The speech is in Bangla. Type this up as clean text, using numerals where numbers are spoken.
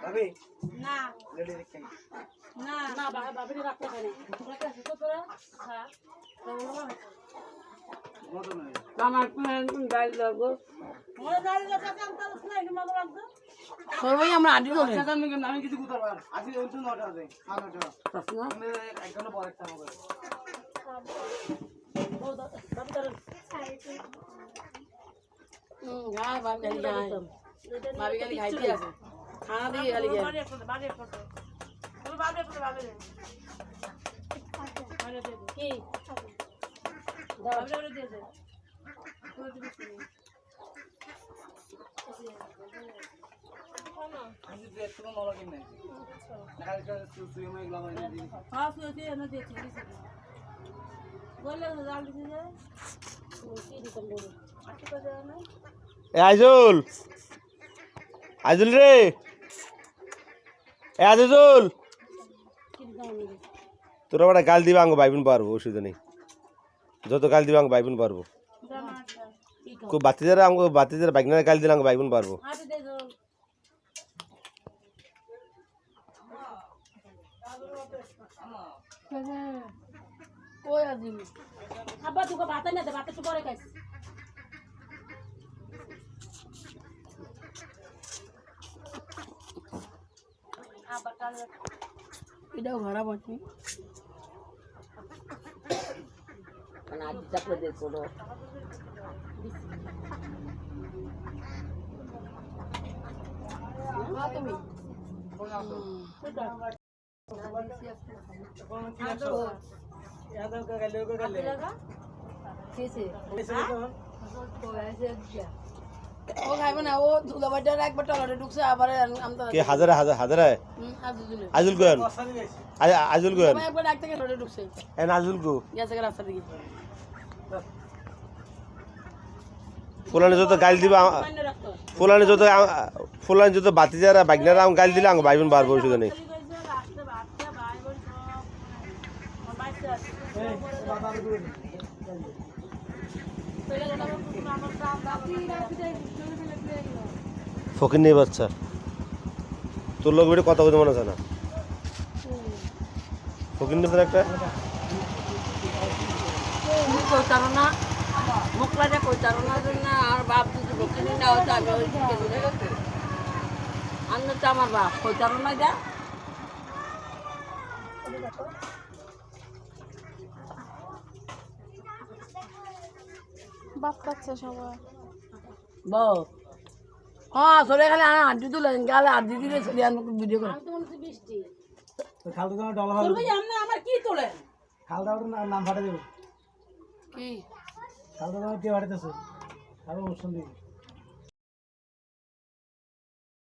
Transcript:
ভাবি না লেডি দেখেন না না বাবা রে রাখতে পারে তোরা কাছে তো তোরা হ্যাঁ আমার ডাল লাগো ওই দাঁড়িয়ে গেছে কাম তার শুনাই কি মগো লাগতো সবাই আমরা আডি করে আমি কিছু গুতার বার আজকে ওই তো 9টা আছে 9টা প্রশ্ন আমি এক ঘন্টা পরে একটা হবে ও বাবা তার গায় বাবা গালি গায় ভাবি গালি খাইতে আছে খানা দিয়ে গালি গায় বাড়ি ফটো বাড়ি ফটো তুমি বাড়ি ফটো বাড়ি দে বাড়ি দে কি দাও বাড়ি দে দে তুই দিবি আমি যে একটু নলা কিনে নাকালটা সুই মে গ্লাব এনে দিই হ্যাঁ সুই এনে দিয়েছি বললে জাল দিতে যে কি দিতাম বলে আচ্ছা করে না এ আইজুল আইজুল রে এ আইজুল কি দিতাম আমি তোরা বড় গাল দিবা আঙ্গ ভাইবুন পারবো অসুবিধা নেই যত গাল দিবা আঙ্গ ভাইবুন পারবো জামাটা কি কো বাতিজারা আঙ্গ বাতিজারা বাইকনা গাল দিলা আঙ্গ ভাইবুন পারবো হাতে দে দাও কই আজিম আব্বা তুই ভাত না দে ভাত তো পরে খাইস আব্বা কাল এটাও খারাপ আছে মানে আজ চাপলে দে ছোটো তুমি यादव का गले कैसे कैसे तो ऐसे क्या ও খাইবে না ও দুধ বাটার একবার টলারে ঢুকছে আবার আমতা কে হাজারে হাজারে আজুজুলে আইজুল কোন मसाली गई আইজুল কোন আমি একবার ডাক থেকে টলারে ঢুকছে এ নাজুল কো গেছে রাস্তা দিকে ফুলানে যত গাল দিবা ফুলানে যত বাতিজারা বাইকনারা আঙ্গ গাল দিলা আঙ্গ ভাইবুন পারবো অসুবিধা নেই ফকির নেই বাচ্চা তোর লোক বেটে কথা বলতে মনে আছে না ফকির নেই তোর একটা কইতারো না মুখলাটা কইতারো না জন্য আর বাপ যদি বকিনি না হতো আমি ওই দিকে দূরে গেছি আন্না তো আমার বাপ কইতারো না যা বাপ কাচ্ছে সবাই বউ হ্যাঁ সরে খালি আড্ডি তুলে গালে আড্ডি দিলে সরি আমি ভিডিও করে আমি তো মনে হচ্ছে বৃষ্টি तो खालदा का डॉलर তোর ভাই আমনে আমার কি তোলে खालदा का नाम फाटा देबो কি खालदा का के फाटा देছে আর ও শুনবি